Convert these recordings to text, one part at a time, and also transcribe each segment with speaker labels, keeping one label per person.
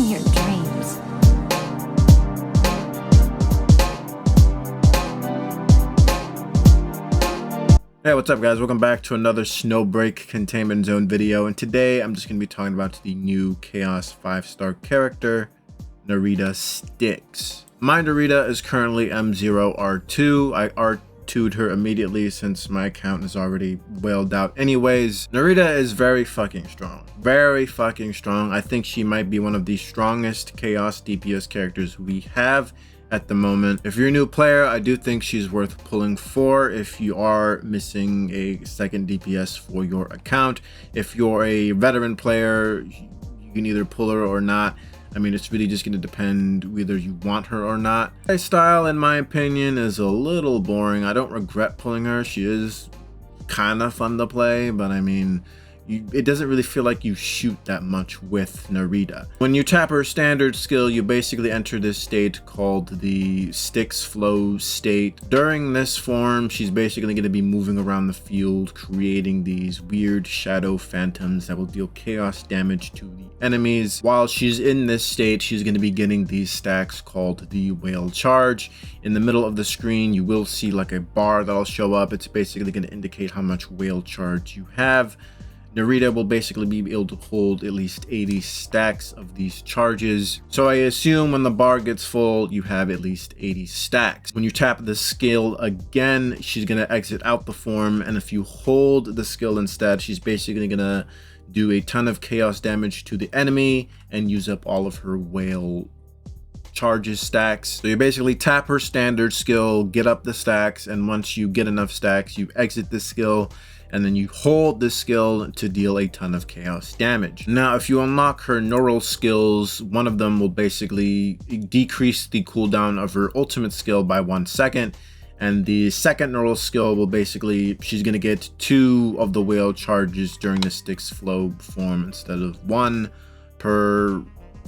Speaker 1: your dreams.
Speaker 2: Hey, what's up guys? Welcome back to another Snowbreak Containment Zone video, and today I'm just going to be talking about the new Chaos 5-star character, Nerida Styx. My Nerida is currently M0R2. I R2'd her immediately since my account is already whaled out anyways. Nerida is very fucking strong. Very fucking strong. I think she might be one of the strongest Chaos DPS characters we have at the moment. If you're a new player, I do think she's worth pulling for if you are missing a second DPS for your account. If you're a veteran player, you can either pull her or not. I mean, it's really just going to depend whether you want her or not. Her style, in my opinion, is a little boring. I don't regret pulling her. She is kind of fun to play, but I mean, it doesn't really feel like you shoot that much with Nerida. When you tap her standard skill, you basically enter this state called the Styx flow state. During this form, she's basically going to be moving around the field, creating these weird shadow phantoms that will deal chaos damage to the enemies. While she's in this state, she's going to be getting these stacks called the whale charge. In the middle of the screen, you will see like a bar that'll show up. It's basically going to indicate how much whale charge you have. Nerida will basically be able to hold at least 80 stacks of these charges. So I assume when the bar gets full, you have at least 80 stacks. When you tap the skill again, she's going to exit out the form. And if you hold the skill instead, she's basically going to do a ton of chaos damage to the enemy and use up all of her whale charges stacks. So you basically tap her standard skill, get up the stacks, and once you get enough stacks, you exit the skill, and then you hold this skill to deal a ton of chaos damage. Now, if you unlock her neural skills, one of them will basically decrease the cooldown of her ultimate skill by 1 second. And the second neural skill will basically, she's going to get 2 of the whale charges during the Styx flow form instead of 1 per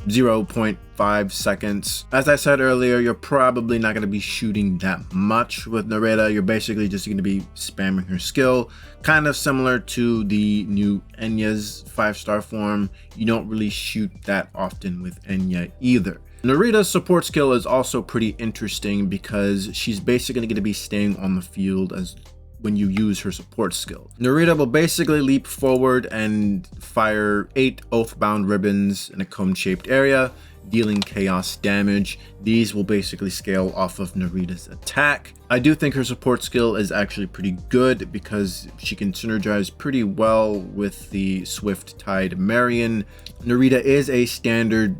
Speaker 2: 0.5 seconds. As I said earlier, you're probably not going to be shooting that much with Nerida. You're basically just going to be spamming her skill, kind of similar to the new Enya's 5-star form. You don't really shoot that often with Enya either. Nerida's support skill is also pretty interesting because she's basically going to be staying on the field as when you use her support skill. Nerida will basically leap forward and fire 8 oath-bound ribbons in a cone-shaped area, dealing chaos damage. These will basically scale off of Nerida's attack. I do think her support skill is actually pretty good because she can synergize pretty well with the Swift Tide Marian. Nerida is a standard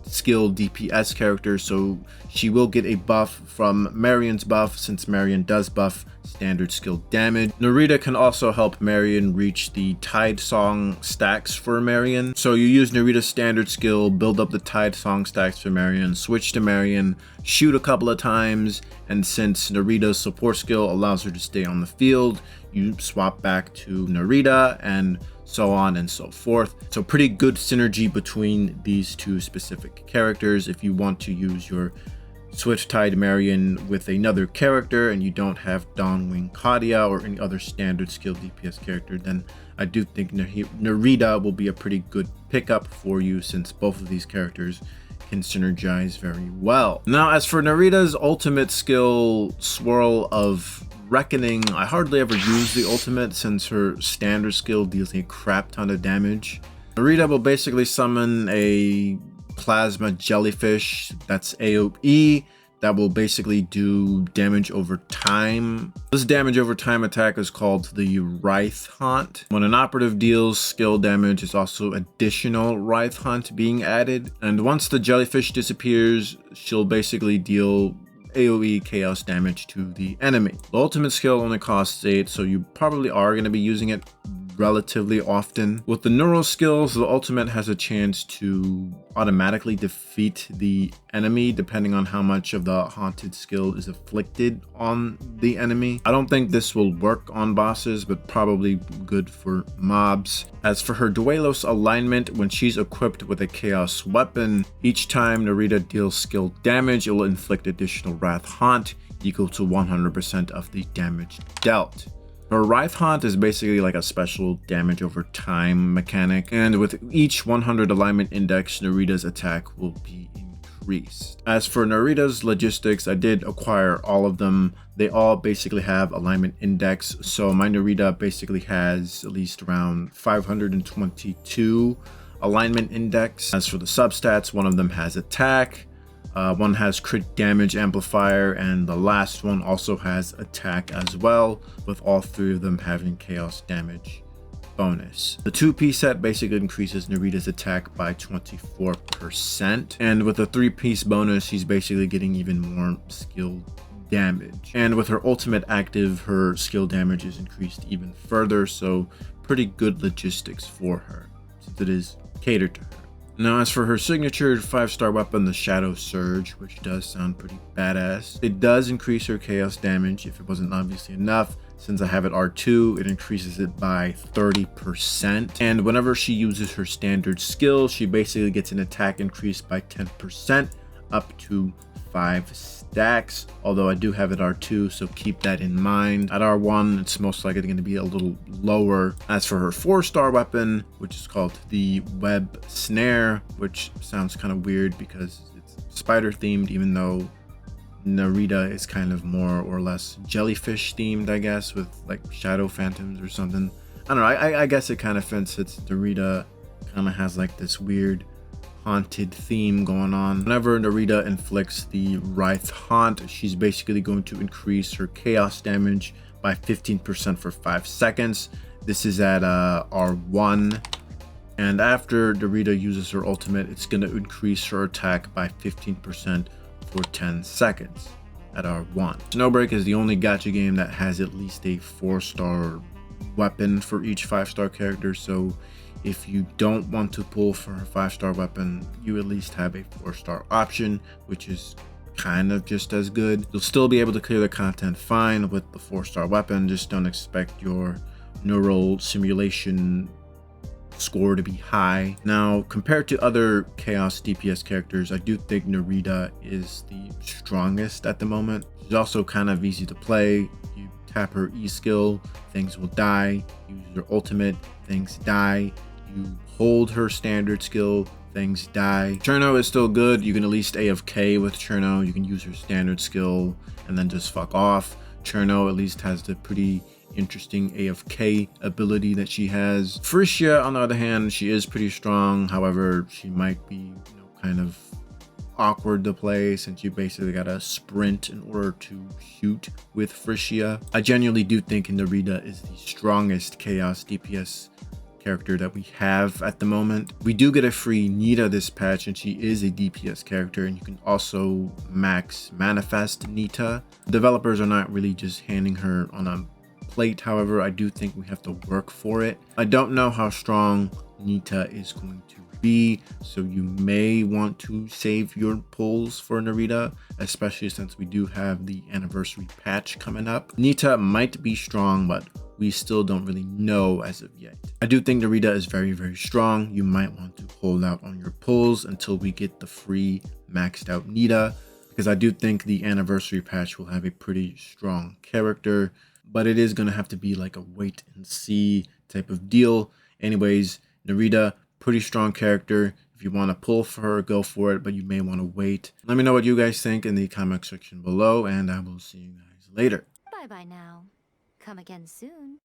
Speaker 2: skill DPS character, so she will get a buff from Marian's buff since Marian does buff standard skill damage. Nerida can also help Marian reach the Tide Song stacks for Marian. So you use Nerida's standard skill, build up the Tide Song stacks for Marian, switch to Marian, shoot a couple of times, and since Nerida's support skill allows her to stay on the field, you swap back to Nerida and so on and so forth. So pretty good synergy between these two specific characters. If you want to use your Swift Tide Marian with another character and you don't have Dawnwing Kadia or any other standard skill DPS character, then I do think Nerida will be a pretty good pickup for you since both of these characters can synergize very well. Now, as for Nerida's ultimate skill, Swirl of Reckoning, I hardly ever use the ultimate since her standard skill deals a crap ton of damage. Nerida will basically summon a plasma jellyfish that's AoE that will basically do damage over time. This damage over time attack is called the Wraith Haunt. When an operative deals skill damage, there's also additional Wraith Haunt being added. And once the jellyfish disappears, she'll basically deal AoE chaos damage to the enemy. The ultimate skill only costs 8, so you probably are going to be using it relatively often. With the neural skills, the ultimate has a chance to automatically defeat the enemy depending on how much of the haunted skill is afflicted on the enemy. I don't think this will work on bosses, but probably good for mobs. As for her Dweilos alignment, when she's equipped with a chaos weapon, each time Nerida deals skill damage, it will inflict additional Wrath Haunt equal to 100% of the damage dealt. Her Writhe Haunt is basically like a special damage over time mechanic, and with each 100 alignment index, Nerida's attack will be increased. As for Nerida's logistics, I did acquire all of them. They all basically have alignment index, so my Nerida basically has at least around 522 alignment index. As for the substats, one of them has attack, one has crit damage amplifier, and the last one also has attack as well, with all three of them having chaos damage bonus. The 2-piece set basically increases Nerida's attack by 24%, and with a 3-piece bonus, she's basically getting even more skill damage. And with her ultimate active, her skill damage is increased even further, so pretty good logistics for her, since it is catered to her. Now, as for her signature 5-star weapon, the Shadow Surge, which does sound pretty badass, it does increase her chaos damage if it wasn't obviously enough. Since I have it R2, it increases it by 30%. And whenever she uses her standard skill, she basically gets an attack increase by 10% up to 5 stacks. Although I do have it R2, so keep that in mind. At R1, it's most likely going to be a little lower. As for her 4-star weapon, which is called the Web Snare, which sounds kind of weird because it's spider themed, even though Nerida is kind of more or less jellyfish themed, I guess, with like shadow phantoms or something. I don't know, I guess it kind of fits. Nerida kind of has like this weird haunted theme going on. Whenever Nerida inflicts the Writhe Haunt, she's basically going to increase her chaos damage by 15% for 5 seconds. This is at R1. And after Nerida uses her ultimate, it's going to increase her attack by 15% for 10 seconds at R1. Snowbreak is the only gacha game that has at least a 4-star weapon for each 5-star character, so if you don't want to pull for her 5-star weapon, you at least have a 4-star option, which is kind of just as good. You'll still be able to clear the content fine with the 4-star weapon, just don't expect your neural simulation score to be high. Now, compared to other Chaos DPS characters, I do think Nerida is the strongest at the moment. She's also kind of easy to play. You tap her E skill, things will die. You use her ultimate, things die. You hold her standard skill, things die. Cherno is still good. You can at least AFK with Cherno. You can use her standard skill and then just fuck off. Cherno at least has the pretty interesting AFK ability that she has. Frisia, on the other hand, she is pretty strong. However, she might be, kind of awkward to play since you basically gotta sprint in order to shoot with Frisia. I genuinely do think Nerida is the strongest Chaos DPS character that we have at the moment. We do get a free Nita this patch, and she is a DPS character, and you can also max manifest Nita. Developers are not really just handing her on a plate. However, I do think we have to work for it. I don't know how strong Nita is going to be, so you may want to save your pulls for Nerida, especially since we do have the anniversary patch coming up. Nita might be strong, but we still don't really know as of yet. I do think Nerida is very, very strong. You might want to hold out on your pulls until we get the free maxed out Nita, because I do think the anniversary patch will have a pretty strong character, but it is going to have to be like a wait and see type of deal. Anyways, Nerida, pretty strong character. If you want to pull for her, go for it, but you may want to wait. Let me know what you guys think in the comment section below, and I will see you guys later.
Speaker 1: Bye-bye now. Come again soon.